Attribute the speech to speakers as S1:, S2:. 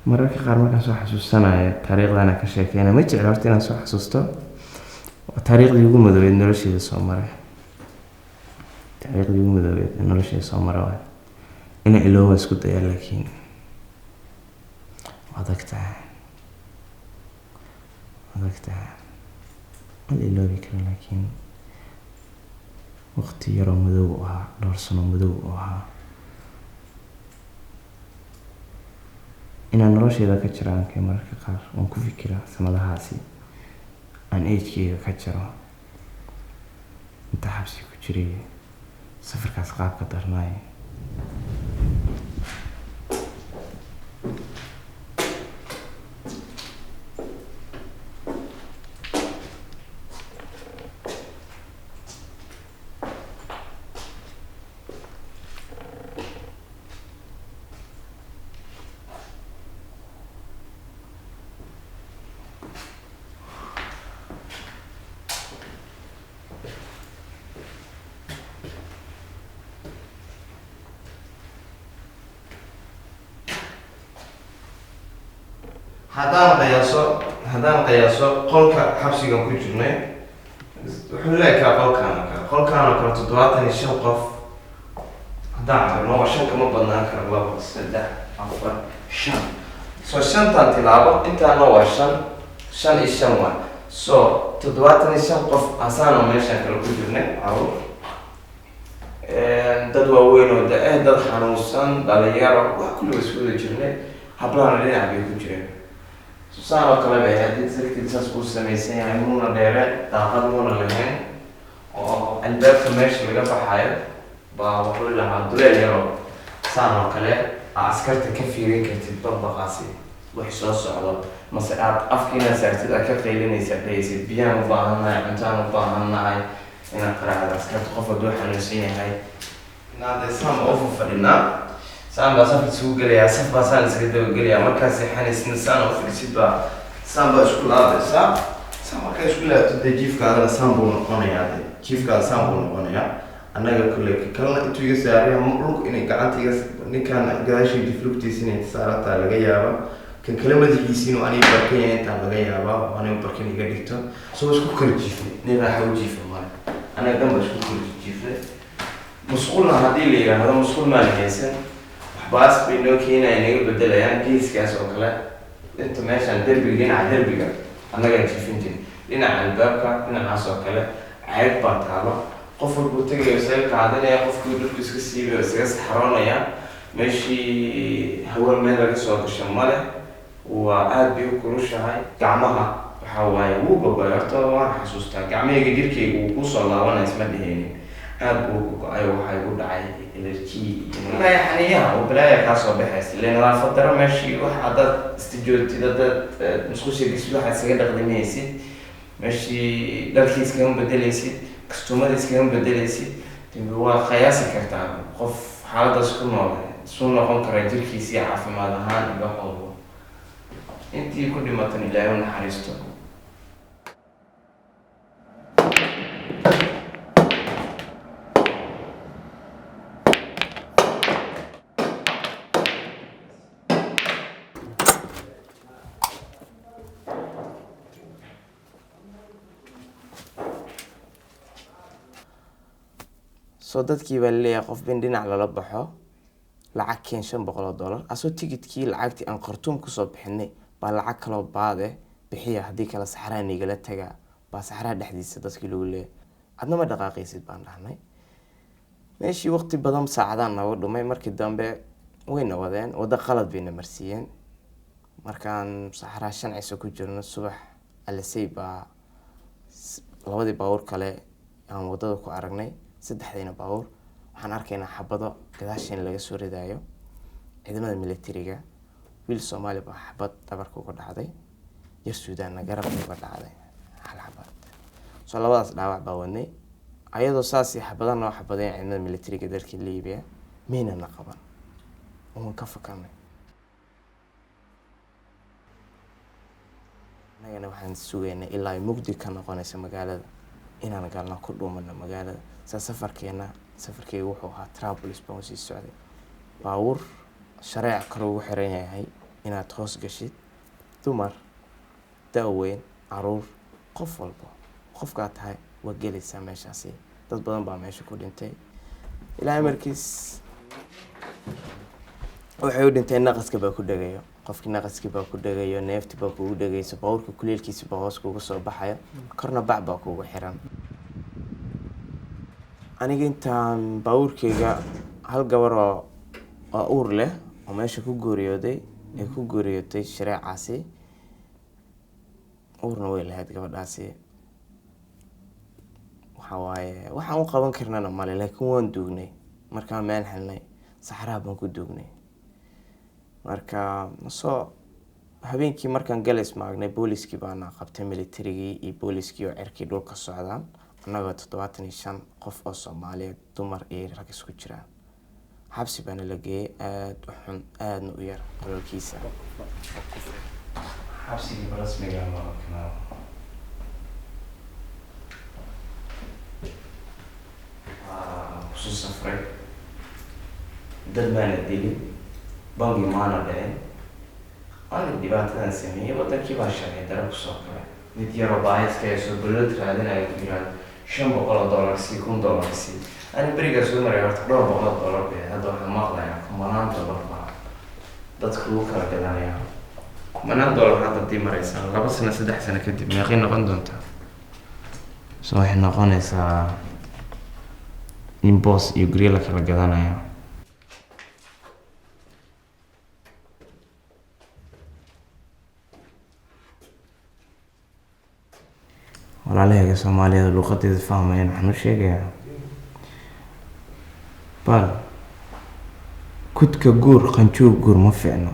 S1: mararka qaar markaan soo xasuusanayo taariikhdan ka sheekeyna ma jecel horta inaan soo xasuusto taariikhdii ugu madoobeed noloshayda soo maray taariikhdii ugu madoobeed noloshayda soo maray waa inaan ilooba isku daya laakiin adag tahay ma la iloobi karo laakiin waqti yaroo madow u ahaa dhowr sano madow u ahaa inaan noloshayda ka jiro aankay mararka qaar waan ku fikiraa sanadahaasi aan agekeyga ka jiro inta xabsi ku jiray safarkaas qaabka darnaay haddaan qiyaaso qolka xabsigan ku jirnay wuxuu leekaa qolkaan oo kale 75 qof haddaan cabirno waa 5 kama badnaan karo 2 3 4 5 soo 5 tilaabo intaana waa 5 iyo 5 waa soo 75 qof asaanoo meeshaan kale ku jirnay caruur dad waaweyn oo dad xanuunsan dhalinyaro wax kulliba isku wada jirnay hablaana dhinac bay ku jireen saan oo kale bay haddii sarkiil saas uu samaysan yahay muuna dheere daaqad muuna lahayn oo albaabka meesha laga baxayo baa wuxuu lahaa duleel yaro saan oo kale askarta ka fiirin kartid barbaqaasi wax soo socdo mase aad afkiina saartid aad ka qaylinaysa dhaysid biyaan u baahannahay cuntaan u baahannahay inaad qaraacda askarta qof hadduu xanuunsan yahay inaad saan oo fadhinaa saan baa safka isugu gelayaa saf baa saan iskaga dabagelayaa markaas xaniisna saan oo fadhisid baa saan baa isku laabaysaa saan markaa isku laabto dee jiifkaadana saan buu noqonayaa annaga kulle kalena intuu iga saaraya lug inay gacantiiga ninkaan gadaashii jiflugtiisa inay saarataa laga yaaba kan kale madaxiisi inuu aniga barkan yahay intaan laga yaabaa oo aniga barkan iga dhigto soo isku kala jiifnay nin raaxa u jiifa male anaga dhan baa isku kala jiifnay musqulna haddii la yidhaahdo musqul maa la haysan baas bay noo keenaya naga bedelayaan geeskaas oo kale inta meeshaan derbiga dhinaca derbiga annagaan jiifin jirin dhinaca albaabka dhinacaas oo kale ceeb baa taalo qof walbuu tagayo isaga qaadanaya qofkii dhulku iska siibayo isaga saxaroonaya meeshii haween meel laga soo gasho male waa aad bay u kulushahay gacmaha waxaa waaye wuu gogoy horta waan xasuustaa gacmahayga jirkayga wuu kusoo laabanaya isma dheheynin aad buu gogo-ay waxaa igu dhacay energy xaniyaha oo balaaya kaasoo baxaysa ile nadaafad daro meeshii wax haddaad istijoogtid haddaad musqusha gishid waxaad iskaga dhaqdimaysid meeshii dharkii iskagama bedelaysid kastuumada iskagama bedelaysid waa qiyaasi kartaa qof xaaladaas ku nool suu noqon kara jirkiisii caafimaad ahaan iyo wax walba intii ku dhimatan ilaahay u naxariisto soo dadkii baa laleeyahay qof bin dhinac lala baxo lacag keen $500 asoo tigidkii lacagtii aan Khartoum kusoo bixinay baa lacag kaloo baade bixiya haddii kale saxraa nigala tagaa baa saxraa dhexdiisa dadkii lagu leeyahay adna ma dhaqaaqaysid baan dhahnay meeshii waqti badan saacadaan nooga dhumay markii dambe wayna wadeen wadda qalad bayna marsiiyeen markaan saxraa shancaysa ku jirno subax alasay baa labadii baawur kale aan waddada ku aragnay saddexdayna baawur waxaan arkaynaa xabado gadaasheen laga soo ridaayo ciidamada militariga wiil Soomaali baa xabad dhabarka uga dhacday yar Suudaanna garabka uga dhacday hal xabad soo labadaas dhaawac baa wadnay ayadoo saasi xabadan oo xabadeen ciidamada militariga dalka Liibiya meena la qaban oo ka fakanay anagana waxaan sugaynaa ilaa ay mugdi ka noqonayso magaalada inaan galno ku dhuumano magaalada safarkeena wuxuu ahaa Trablis baan sii socday baawur shareec kale ugu xiran yahay
S2: inaad hoos gashid dumar daaweyn caruur qof walba qofkaa tahay waa gelaysaa meeshaasi dad badan baa meesha ku dhintay ilaahay markiis waxay u dhinteen naqaska baa ku dhagayo qofkii naqaskii baa ku dhagayo neefti baa kugu dhagayso bawrka kuleelkiisa baa hoos kugu soo baxaya korna bac baa kugu xiran aniga intaan bawrkayga hal gabar oo uur leh oo meesha ku geeriyooday ee ku geeriyootay shareecaasi uurna way lahayd gabadhaasi waxa waaye waxaan u qaban karnana male laakiin waan duugnay markaan meel helnay saxaraha baan ku duugnay marka soo habeenkii markaan galis maagnay booliskii baana qabtay militarigii iyo booliskii oo cirkii dhulka socdaan annagoo 75 qof oo Soomaaliyeed dumar iyo rag isku jiraan xabsi baana la geeyay aad u xun aadna u yar qolkiisa xabsigii rasmiga ah markaa kusoo safray dad baana dilay bangi maana dhaceen أنا دبعت سمية وتركي باشا درب سكر نتيجة رباعي كيسو بلد رادنا يكمل شن بقول دولار سي كون دولار سي أنا بريء سوى مريض دولار بقول دولار به هذا حماق يعني كمان دولار ما تدخلوا كذا يعني كمان دولار هذا دي مريض أنا بس أنا سدح سنة كده ما غير نقندون تا سو إحنا قانيس إمبوس يقري لك على كذا يعني walaalahayga Soomaaliyeed luqadeeda fahmayeen waxaan u sheegayaa bal kudka guur qanjuur guur ma fiicno